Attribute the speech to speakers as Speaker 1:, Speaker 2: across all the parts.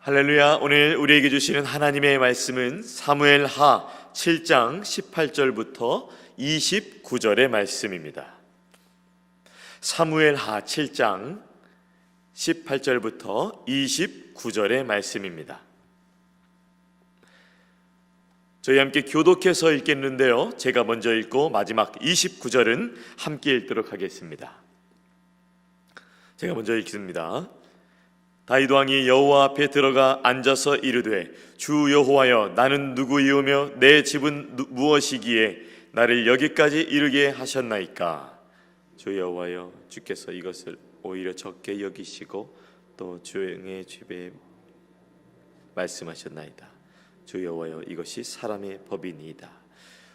Speaker 1: 할렐루야. 오늘 우리에게 주시는 하나님의 말씀은 사무엘하 7장 18절부터 29절의 말씀입니다. 사무엘하 7장 18절부터 29절의 말씀입니다. 저희 함께 교독해서 읽겠는데요, 제가 먼저 읽고 마지막 29절은 함께 읽도록 하겠습니다. 제가 먼저 읽습니다. 다윗 왕이 여호와 앞에 들어가 앉아서 이르되, 주 여호와여, 나는 누구이오며 내 집은 무엇이기에 나를 여기까지 이르게 하셨나이까? 주 여호와여, 주께서 이것을 오히려 적게 여기시고 또 주의 집에 말씀하셨나이다. 주 여호와여, 이것이 사람의 법이니이다.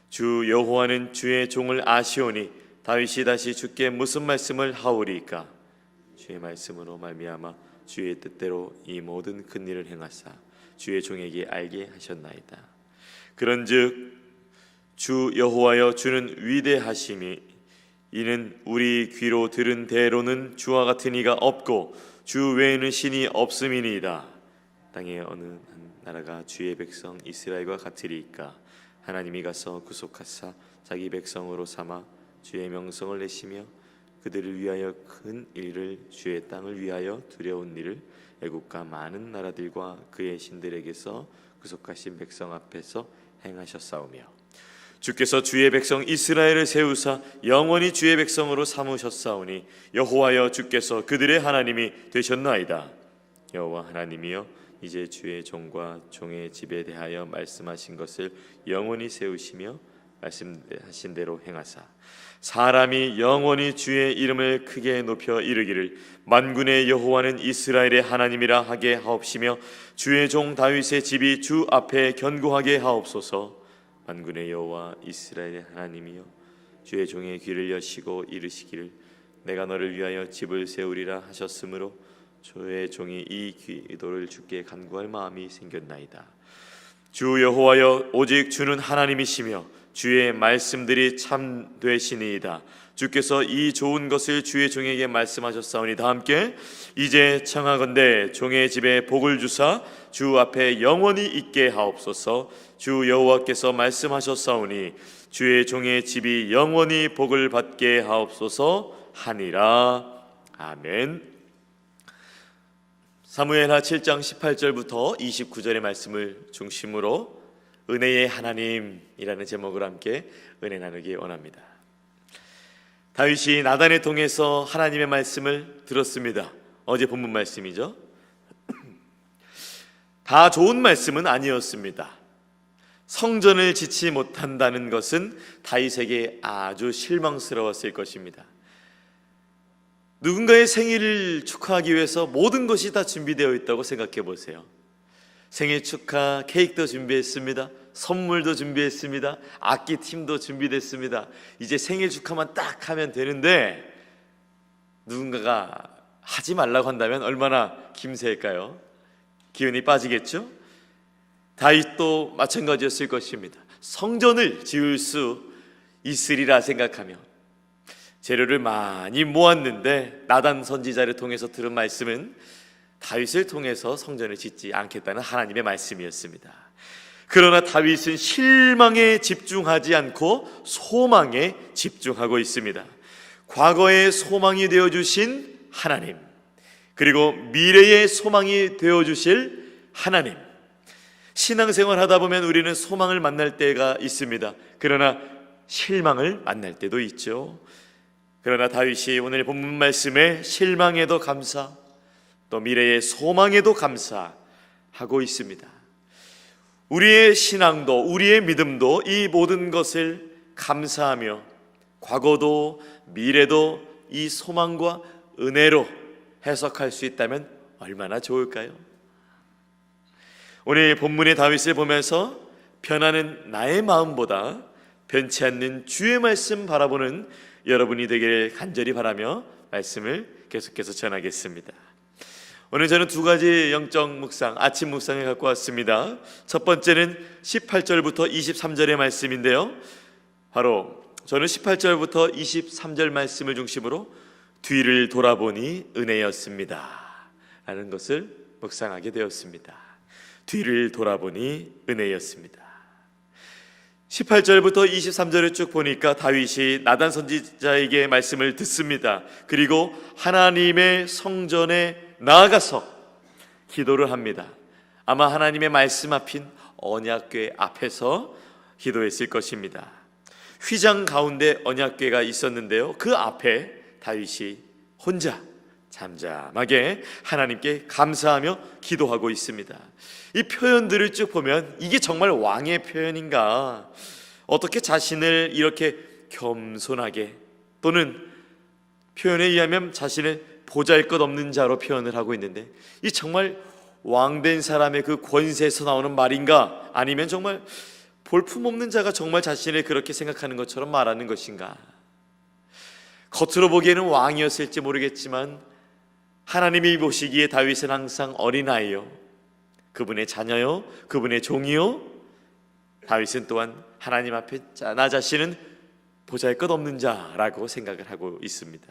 Speaker 1: 주 여호와는 주의 종을 아시오니 다윗이 다시 주께 무슨 말씀을 하오리까? 주의 말씀으로 말미암아 주의 뜻대로 이 모든 큰 일을 행하사 주의 종에게 알게 하셨나이다. 그런즉 주 여호와여, 주는 위대하심이 이는 우리 귀로 들은 대로는 주와 같은 이가 없고 주 외에는 신이 없음이니이다. 땅에 어느 한 나라가 주의 백성 이스라엘과 같으리이까? 하나님이 가서 구속하사 자기 백성으로 삼아 주의 명성을 내시며 그들을 위하여 큰 일을, 주의 땅을 위하여 두려운 일을 애국과 많은 나라들과 그의 신들에게서 구속하신 백성 앞에서 행하셨사오며, 주께서 주의 백성 이스라엘을 세우사 영원히 주의 백성으로 삼으셨사오니 여호와여, 주께서 그들의 하나님이 되셨나이다. 여호와 하나님이여, 이제 주의 종과 종의 집에 대하여 말씀하신 것을 영원히 세우시며 말씀하신 대로 행하사 사람이 영원히 주의 이름을 크게 높여 이르기를 만군의 여호와는 이스라엘의 하나님이라 하게 하옵시며 주의 종 다윗의 집이 주 앞에 견고하게 하옵소서. 만군의 여호와 이스라엘의 하나님이여, 주의 종의 귀를 여시고 이르시기를 내가 너를 위하여 집을 세우리라 하셨으므로 주의 종이 이 기도를 주께 간구할 마음이 생겼나이다. 주 여호와여, 오직 주는 하나님이시며 주의 말씀들이 참되시니이다. 주께서 이 좋은 것을 주의 종에게 말씀하셨사오니 다 함께 이제 청하건대 종의 집에 복을 주사 주 앞에 영원히 있게 하옵소서. 주 여호와께서 말씀하셨사오니 주의 종의 집이 영원히 복을 받게 하옵소서 하니라. 아멘. 사무엘하 7장 18절부터 29절의 말씀을 중심으로 은혜의 하나님이라는 제목으로 함께 은혜 나누기 원합니다. 다윗이 나단을 통해서 하나님의 말씀을 들었습니다. 어제 본문 말씀이죠. 다 좋은 말씀은 아니었습니다. 성전을 짓지 못한다는 것은 다윗에게 아주 실망스러웠을 것입니다. 누군가의 생일을 축하하기 위해서 모든 것이 다 준비되어 있다고 생각해 보세요. 생일 축하 케이크도 준비했습니다. 선물도 준비했습니다. 악기팀도 준비됐습니다. 이제 생일 축하만 딱 하면 되는데 누군가가 하지 말라고 한다면 얼마나 김새일까요? 기운이 빠지겠죠? 다윗도 마찬가지였을 것입니다. 성전을 지을 수 있으리라 생각하며 재료를 많이 모았는데 나단 선지자를 통해서 들은 말씀은 다윗을 통해서 성전을 짓지 않겠다는 하나님의 말씀이었습니다. 그러나 다윗은 실망에 집중하지 않고 소망에 집중하고 있습니다. 과거의 소망이 되어주신 하나님, 그리고 미래의 소망이 되어주실 하나님. 신앙생활 하다 보면 우리는 소망을 만날 때가 있습니다. 그러나 실망을 만날 때도 있죠. 그러나 다윗이 오늘 본문 말씀에 실망에도 감사, 또 미래의 소망에도 감사하고 있습니다. 우리의 신앙도 우리의 믿음도 이 모든 것을 감사하며 과거도 미래도 이 소망과 은혜로 해석할 수 있다면 얼마나 좋을까요? 오늘 본문의 다윗을 보면서 변하는 나의 마음보다 변치 않는 주의 말씀 바라보는 여러분이 되기를 간절히 바라며 말씀을 계속해서 전하겠습니다. 오늘 저는 두 가지 영적 묵상, 아침 묵상을 갖고 왔습니다. 첫 번째는 18절부터 23절의 말씀인데요, 바로 저는 18절부터 23절 말씀을 중심으로 뒤를 돌아보니 은혜였습니다 라는 것을 묵상하게 되었습니다. 뒤를 돌아보니 은혜였습니다. 18절부터 23절을 쭉 보니까 다윗이 나단 선지자에게 말씀을 듣습니다. 그리고 하나님의 성전에 나아가서 기도를 합니다. 아마 하나님의 말씀 앞인 언약궤 앞에서 기도했을 것입니다. 휘장 가운데 언약궤가 있었는데요, 그 앞에 다윗이 혼자 잠잠하게 하나님께 감사하며 기도하고 있습니다. 이 표현들을 쭉 보면 이게 정말 왕의 표현인가? 어떻게 자신을 이렇게 겸손하게, 또는 표현에 의하면 자신을 보잘것없는 자로 표현을 하고 있는데, 이 정말 왕된 사람의 그 권세에서 나오는 말인가? 아니면 정말 볼품없는 자가 정말 자신을 그렇게 생각하는 것처럼 말하는 것인가? 겉으로 보기에는 왕이었을지 모르겠지만 하나님이 보시기에 다윗은 항상 어린아이요, 그분의 자녀요, 그분의 종이요. 다윗은 또한 하나님 앞에 나 자신은 보잘것없는 자라고 생각을 하고 있습니다.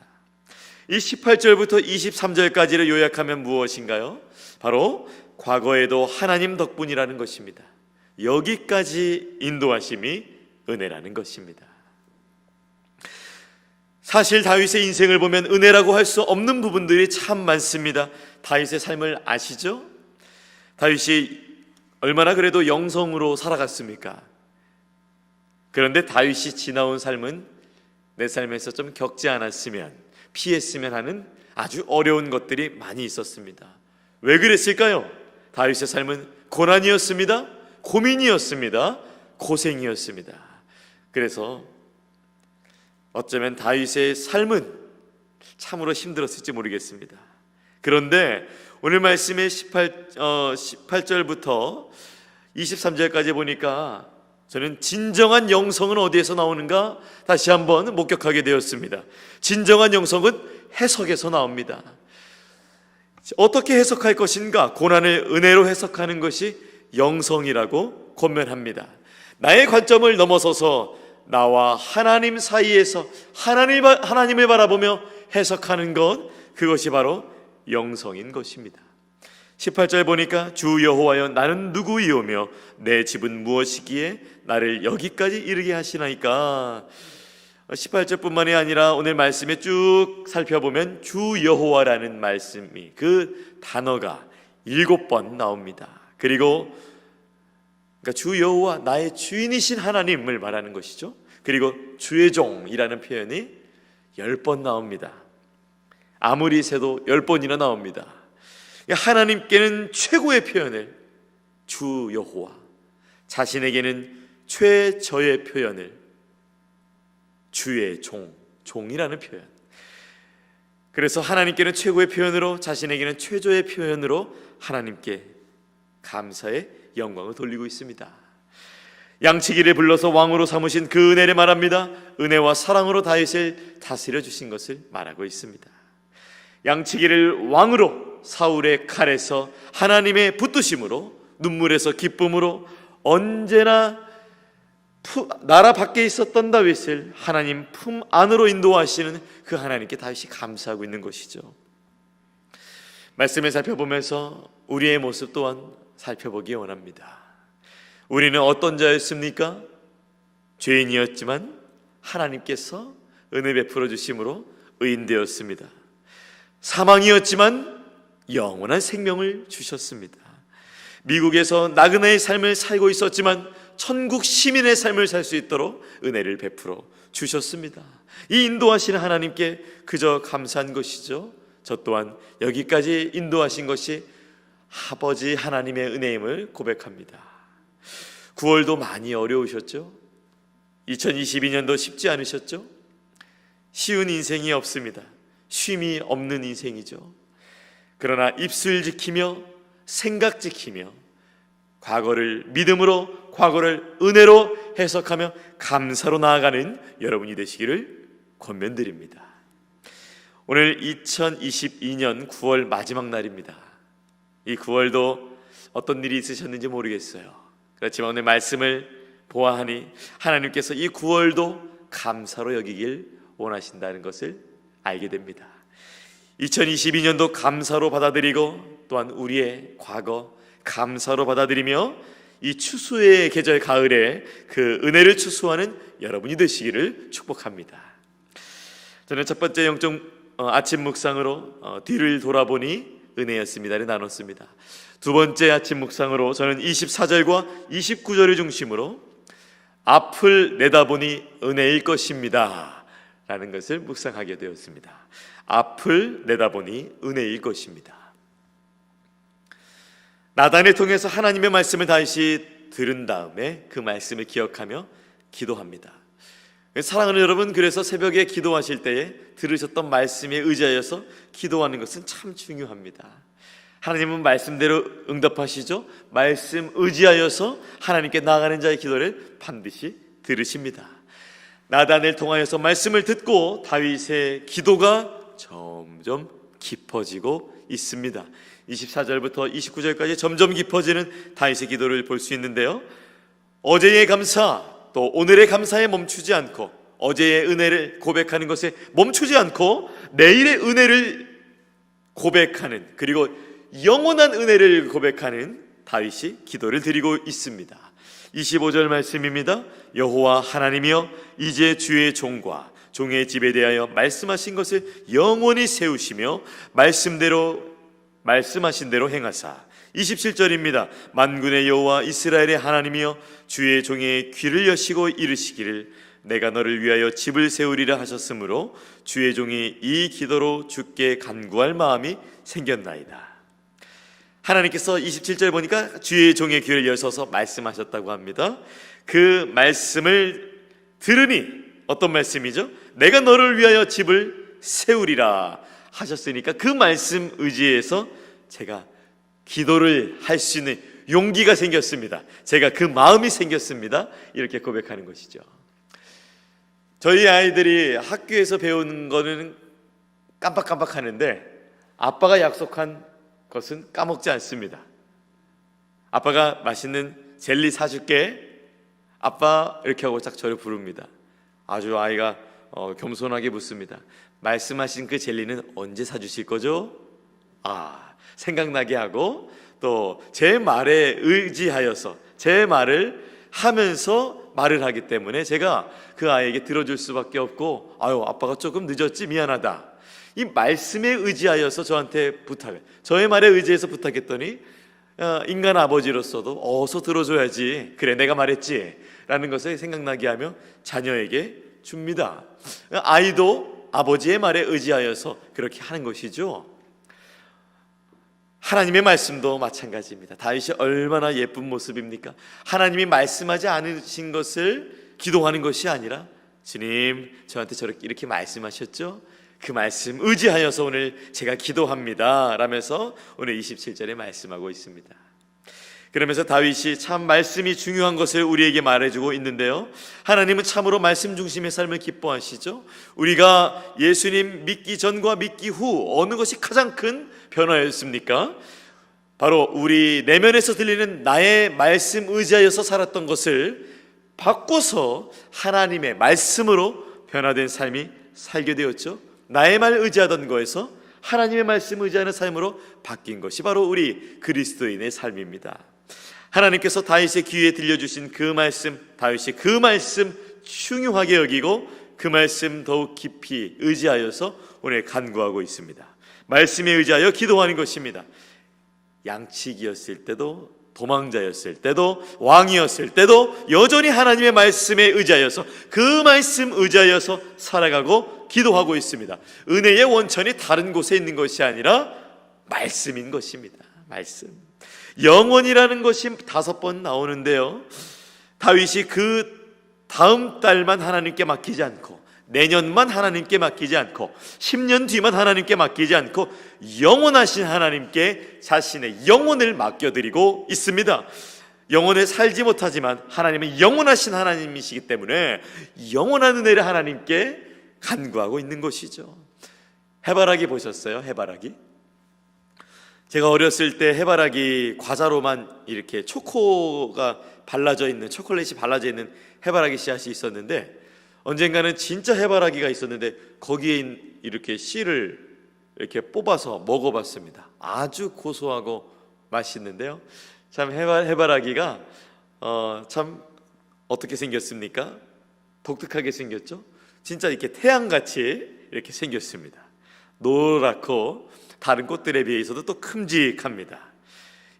Speaker 1: 이 18절부터 23절까지를 요약하면 무엇인가요? 바로 과거에도 하나님 덕분이라는 것입니다. 여기까지 인도하심이 은혜라는 것입니다. 사실 다윗의 인생을 보면 은혜라고 할 수 없는 부분들이 참 많습니다. 다윗의 삶을 아시죠? 다윗이 얼마나 그래도 영성으로 살아갔습니까? 그런데 다윗이 지나온 삶은 내 삶에서 좀 겪지 않았으면, 피했으면 하는 아주 어려운 것들이 많이 있었습니다. 왜 그랬을까요? 다윗의 삶은 고난이었습니다. 고민이었습니다. 고생이었습니다. 그래서 어쩌면 다윗의 삶은 참으로 힘들었을지 모르겠습니다. 그런데 오늘 말씀의 18절부터 23절까지 보니까 저는 진정한 영성은 어디에서 나오는가 다시 한번 목격하게 되었습니다. 진정한 영성은 해석에서 나옵니다. 어떻게 해석할 것인가? 고난을 은혜로 해석하는 것이 영성이라고 권면합니다. 나의 관점을 넘어서서 나와 하나님 사이에서 하나님을 바라보며 해석하는 것, 그것이 바로 영성인 것입니다. 18절 보니까 주 여호와여 나는 누구이오며 내 집은 무엇이기에 나를 여기까지 이르게 하시나이까. 18절뿐만이 아니라 오늘 말씀에 쭉 살펴보면 주 여호와라는 말씀이, 그 단어가 7번 나옵니다. 그리고 그러니까 주 여호와, 나의 주인이신 하나님을 말하는 것이죠. 그리고 주의 종이라는 표현이 10번 나옵니다. 아무리 세도 10번이나 나옵니다. 하나님께는 최고의 표현을 주 여호와, 자신에게는 최저의 표현을 주의 종이라는 표현. 그래서 하나님께는 최고의 표현으로, 자신에게는 최저의 표현으로 하나님께 감사의 영광을 돌리고 있습니다. 양치기를 불러서 왕으로 삼으신 그 은혜를 말합니다. 은혜와 사랑으로 다윗을 다스려 주신 것을 말하고 있습니다. 양치기를 왕으로 사울의 칼에서 하나님의 붙드심으로, 눈물에서 기쁨으로, 언제나 나라 밖에 있었던 다윗을 하나님 품 안으로 인도하시는 그 하나님께 다윗이 감사하고 있는 것이죠. 말씀을 살펴보면서 우리의 모습 또한 살펴보기 원합니다. 우리는 어떤 자였습니까? 죄인이었지만 하나님께서 은혜 베풀어 주심으로 의인되었습니다. 사망이었지만 영원한 생명을 주셨습니다. 미국에서 나그네의 삶을 살고 있었지만 천국 시민의 삶을 살 수 있도록 은혜를 베풀어 주셨습니다. 이 인도하시는 하나님께 그저 감사한 것이죠. 저 또한 여기까지 인도하신 것이 아버지 하나님의 은혜임을 고백합니다. 9월도 많이 어려우셨죠? 2022년도 쉽지 않으셨죠? 쉬운 인생이 없습니다. 쉼이 없는 인생이죠. 그러나 입술 지키며 생각 지키며 과거를 믿음으로, 과거를 은혜로 해석하며 감사로 나아가는 여러분이 되시기를 권면드립니다. 오늘 2022년 9월 마지막 날입니다. 이 9월도 어떤 일이 있으셨는지 모르겠어요. 그렇지만 오늘 말씀을 보아하니 하나님께서 이 9월도 감사로 여기길 원하신다는 것을 알게 됩니다. 2022년도 감사로 받아들이고 또 또한 우리의 과거 감사로 받아들이며 이 추수의 계절 가을에 그 은혜를 추수하는 여러분이 되시기를 축복합니다. 저는 첫 번째 영적 아침 묵상으로 뒤를 돌아보니 은혜였습니다를 나눴습니다. 두 번째 아침 묵상으로 저는 24절과 29절을 중심으로 앞을 내다보니 은혜일 것입니다 라는 것을 묵상하게 되었습니다. 앞을 내다보니 은혜일 것입니다. 나단을 통해서 하나님의 말씀을 다시 들은 다음에 그 말씀을 기억하며 기도합니다. 사랑하는 여러분, 그래서 새벽에 기도하실 때에 들으셨던 말씀에 의지하여서 기도하는 것은 참 중요합니다. 하나님은 말씀대로 응답하시죠. 말씀 의지하여서 하나님께 나아가는 자의 기도를 반드시 들으십니다. 나단을 통하여서 말씀을 듣고 다윗의 기도가 점점 깊어지고 있습니다. 24절부터 29절까지 점점 깊어지는 다윗의 기도를 볼 수 있는데요, 어제의 감사 또 오늘의 감사에 멈추지 않고, 어제의 은혜를 고백하는 것에 멈추지 않고 내일의 은혜를 고백하는, 그리고 영원한 은혜를 고백하는 다윗이 기도를 드리고 있습니다. 25절 말씀입니다. 여호와 하나님이여, 이제 주의 종과 종의 집에 대하여 말씀하신 것을 영원히 세우시며 말씀하신 대로 행하사. 27절입니다. 만군의 여호와 이스라엘의 하나님이여, 주의 종의 귀를 여시고 이르시기를 내가 너를 위하여 집을 세우리라 하셨으므로 주의 종이 이 기도로 주께 간구할 마음이 생겼나이다. 하나님께서 27절 보니까 주의 종의 귀를 여셔서 말씀하셨다고 합니다. 그 말씀을 들으니 어떤 말씀이죠? 내가 너를 위하여 집을 세우리라 하셨으니까 그 말씀 의지해서 제가 기도를 할 수 있는 용기가 생겼습니다. 제가 그 마음이 생겼습니다. 이렇게 고백하는 것이죠. 저희 아이들이 학교에서 배우는 거는 깜빡깜빡 하는데 아빠가 약속한 것은 까먹지 않습니다. 아빠가 맛있는 젤리 사줄게, 아빠, 이렇게 하고 딱 저를 부릅니다. 아주 아이가 겸손하게 묻습니다. 말씀하신 그 젤리는 언제 사주실 거죠? 생각나게 하고, 또 제 말에 의지하여서 제 말을 하면서 말을 하기 때문에 제가 그 아이에게 들어줄 수밖에 없고, 아빠가 조금 늦었지, 미안하다. 이 말씀에 의지하여서 저한테 부탁을, 저의 말에 의지해서 부탁했더니 인간 아버지로서도 어서 들어줘야지, 그래 내가 말했지 라는 것을 생각나게 하며 자녀에게 줍니다. 아이도 아버지의 말에 의지하여서 그렇게 하는 것이죠. 하나님의 말씀도 마찬가지입니다. 다윗이 얼마나 예쁜 모습입니까? 하나님이 말씀하지 않으신 것을 기도하는 것이 아니라, 주님 저한테 저렇게 이렇게 말씀하셨죠? 그 말씀 의지하여서 오늘 제가 기도합니다 라면서 오늘 27절에 말씀하고 있습니다. 그러면서 다윗이 참 말씀이 중요한 것을 우리에게 말해주고 있는데요, 하나님은 참으로 말씀 중심의 삶을 기뻐하시죠. 우리가 예수님 믿기 전과 믿기 후 어느 것이 가장 큰 변화였습니까? 바로 우리 내면에서 들리는 나의 말씀 의지하여서 살았던 것을 바꿔서 하나님의 말씀으로 변화된 삶이 살게 되었죠. 나의 말 의지하던 거에서 하나님의 말씀 의지하는 삶으로 바뀐 것이 바로 우리 그리스도인의 삶입니다. 하나님께서 다윗의 귀에 들려주신 그 말씀, 다윗이 그 말씀 중요하게 여기고 그 말씀 더욱 깊이 의지하여서 오늘 간구하고 있습니다. 말씀에 의지하여 기도하는 것입니다. 양치기였을 때도, 도망자였을 때도, 왕이었을 때도 여전히 하나님의 말씀에 의지하여서 그 말씀 의지하여서 살아가고 기도하고 있습니다. 은혜의 원천이 다른 곳에 있는 것이 아니라 말씀인 것입니다. 말씀. 영원이라는 것이 5번 나오는데요, 다윗이 그 다음 달만 하나님께 맡기지 않고, 내년만 하나님께 맡기지 않고, 10년 뒤만 하나님께 맡기지 않고 영원하신 하나님께 자신의 영혼을 맡겨드리고 있습니다. 영혼에 살지 못하지만 하나님은 영원하신 하나님이시기 때문에 영원한 은혜를 하나님께 간구하고 있는 것이죠. 해바라기 보셨어요? 해바라기? 제가 어렸을 때 해바라기 과자로만 이렇게 초코가 발라져 있는, 초콜릿이 발라져 있는 해바라기 씨앗이 있었는데, 언젠가는 진짜 해바라기가 있었는데 거기에 이렇게 씨를 이렇게 뽑아서 먹어봤습니다. 아주 고소하고 맛있는데요. 참 해바라기가 참 어떻게 생겼습니까? 독특하게 생겼죠. 진짜 이렇게 태양같이 이렇게 생겼습니다. 노랗고 다른 꽃들에 비해서도 또 큼직합니다.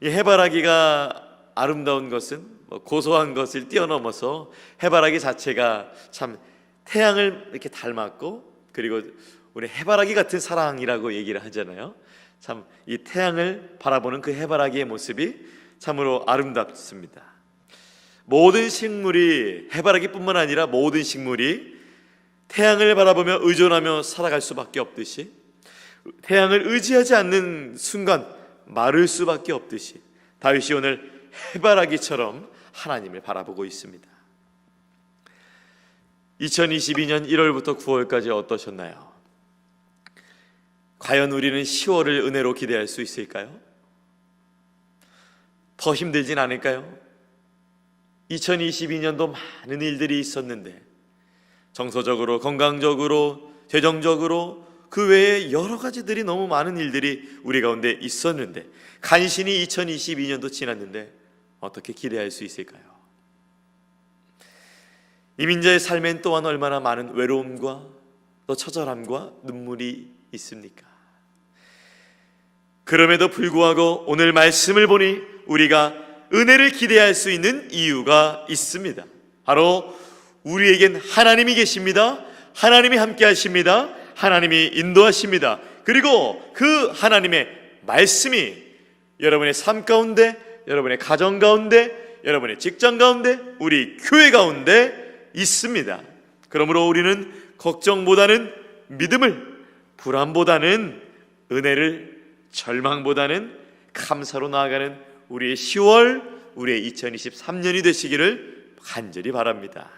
Speaker 1: 이 해바라기가 아름다운 것은 고소한 것을 뛰어넘어서 해바라기 자체가 참 태양을 이렇게 닮았고, 그리고 우리 해바라기 같은 사랑이라고 얘기를 하잖아요. 참 이 태양을 바라보는 그 해바라기의 모습이 참으로 아름답습니다. 모든 식물이, 해바라기뿐만 아니라 모든 식물이 태양을 바라보며 의존하며 살아갈 수밖에 없듯이, 태양을 의지하지 않는 순간 마를 수밖에 없듯이, 다윗이 오늘 해바라기처럼 하나님을 바라보고 있습니다. 2022년 1월부터 9월까지 어떠셨나요? 과연 우리는 10월을 은혜로 기대할 수 있을까요? 더 힘들진 않을까요? 2022년도 많은 일들이 있었는데, 정서적으로, 건강적으로, 재정적으로, 그 외에 여러 가지들이, 너무 많은 일들이 우리 가운데 있었는데, 간신히 2022년도 지났는데 어떻게 기대할 수 있을까요? 이민자의 삶엔 또한 얼마나 많은 외로움과 또 처절함과 눈물이 있습니까? 그럼에도 불구하고 오늘 말씀을 보니 우리가 은혜를 기대할 수 있는 이유가 있습니다. 바로 우리에겐 하나님이 계십니다. 하나님이 함께 하십니다. 하나님이 인도하십니다. 그리고 그 하나님의 말씀이 여러분의 삶 가운데, 여러분의 가정 가운데, 여러분의 직장 가운데, 우리 교회 가운데 있습니다. 그러므로 우리는 걱정보다는 믿음을, 불안보다는 은혜를, 절망보다는 감사로 나아가는 우리의 10월, 우리의 2023년이 되시기를 간절히 바랍니다.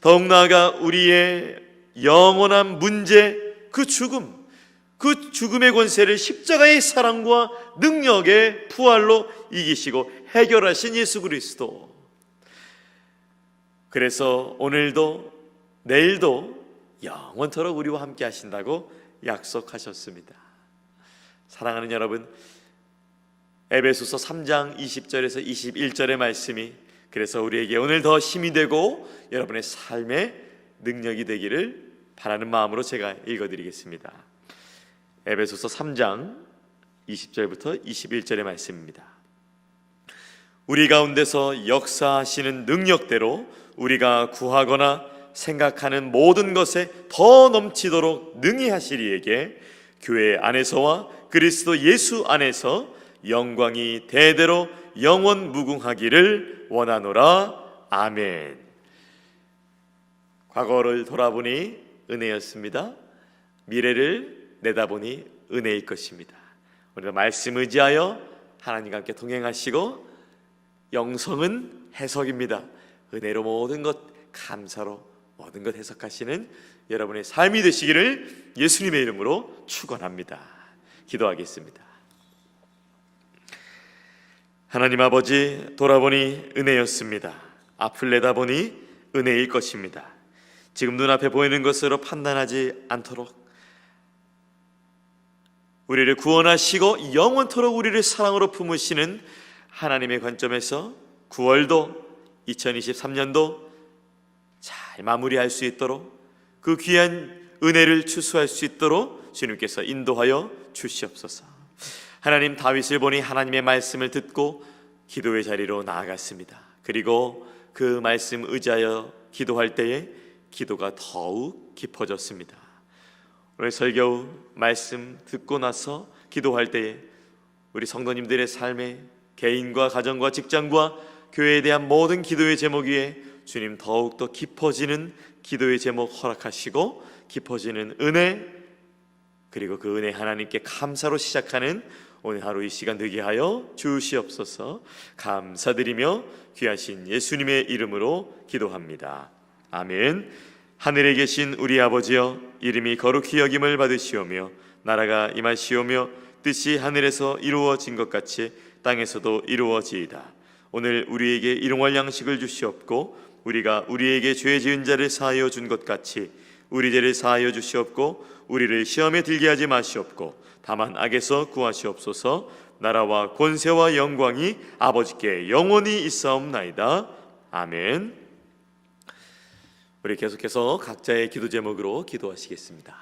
Speaker 1: 더욱 나아가 우리의 영원한 문제, 그 죽음의 권세를 십자가의 사랑과 능력의 부활로 이기시고 해결하신 예수 그리스도, 그래서 오늘도 내일도 영원토록 우리와 함께 하신다고 약속하셨습니다. 사랑하는 여러분, 에베소서 3장 20절에서 21절의 말씀이 그래서 우리에게 오늘 더 힘이 되고 여러분의 삶의 능력이 되기를 바라는 마음으로 제가 읽어드리겠습니다. 에베소서 3장 20절부터 21절의 말씀입니다. 우리 가운데서 역사하시는 능력대로 우리가 구하거나 생각하는 모든 것에 더 넘치도록 능히 하시리에게 교회 안에서와 그리스도 예수 안에서 영광이 대대로 영원 무궁하기를 원하노라. 아멘. 과거를 돌아보니 은혜였습니다. 미래를 내다보니 은혜일 것입니다. 우리가 말씀 의지하여 하나님과 함께 동행하시고, 영성은 해석입니다. 은혜로 모든 것, 감사로 모든 것 해석하시는 여러분의 삶이 되시기를 예수님의 이름으로 축원합니다. 기도하겠습니다. 하나님 아버지, 돌아보니 은혜였습니다. 앞을 내다보니 은혜일 것입니다. 지금 눈앞에 보이는 것으로 판단하지 않도록 우리를 구원하시고 영원토록 우리를 사랑으로 품으시는 하나님의 관점에서 9월도 2023년도 잘 마무리할 수 있도록, 그 귀한 은혜를 추수할 수 있도록 주님께서 인도하여 주시옵소서. 하나님, 다윗을 보니 하나님의 말씀을 듣고 기도의 자리로 나아갔습니다. 그리고 그 말씀 의지하여 기도할 때에 기도가 더욱 깊어졌습니다. 오늘 설교 말씀 듣고 나서 기도할 때에 우리 성도님들의 삶에 개인과 가정과 직장과 교회에 대한 모든 기도의 제목 위에 주님 더욱더 깊어지는 기도의 제목 허락하시고, 깊어지는 은혜, 그리고 그 은혜 하나님께 감사로 시작하는 오늘 하루 이 시간 되게 하여 주시옵소서. 감사드리며 귀하신 예수님의 이름으로 기도합니다. 아멘. 하늘에 계신 우리 아버지여, 이름이 거룩히 여김을 받으시오며 나라가 임하시오며 뜻이 하늘에서 이루어진 것 같이 땅에서도 이루어지이다. 오늘 우리에게 일용할 양식을 주시옵고, 우리가 우리에게 죄 지은 자를 사하여 준 것 같이 우리 죄를 사하여 주시옵고, 우리를 시험에 들게 하지 마시옵고 다만 악에서 구하시옵소서. 나라와 권세와 영광이 아버지께 영원히 있사옵나이다. 아멘. 우리 계속해서 각자의 기도 제목으로 기도하시겠습니다.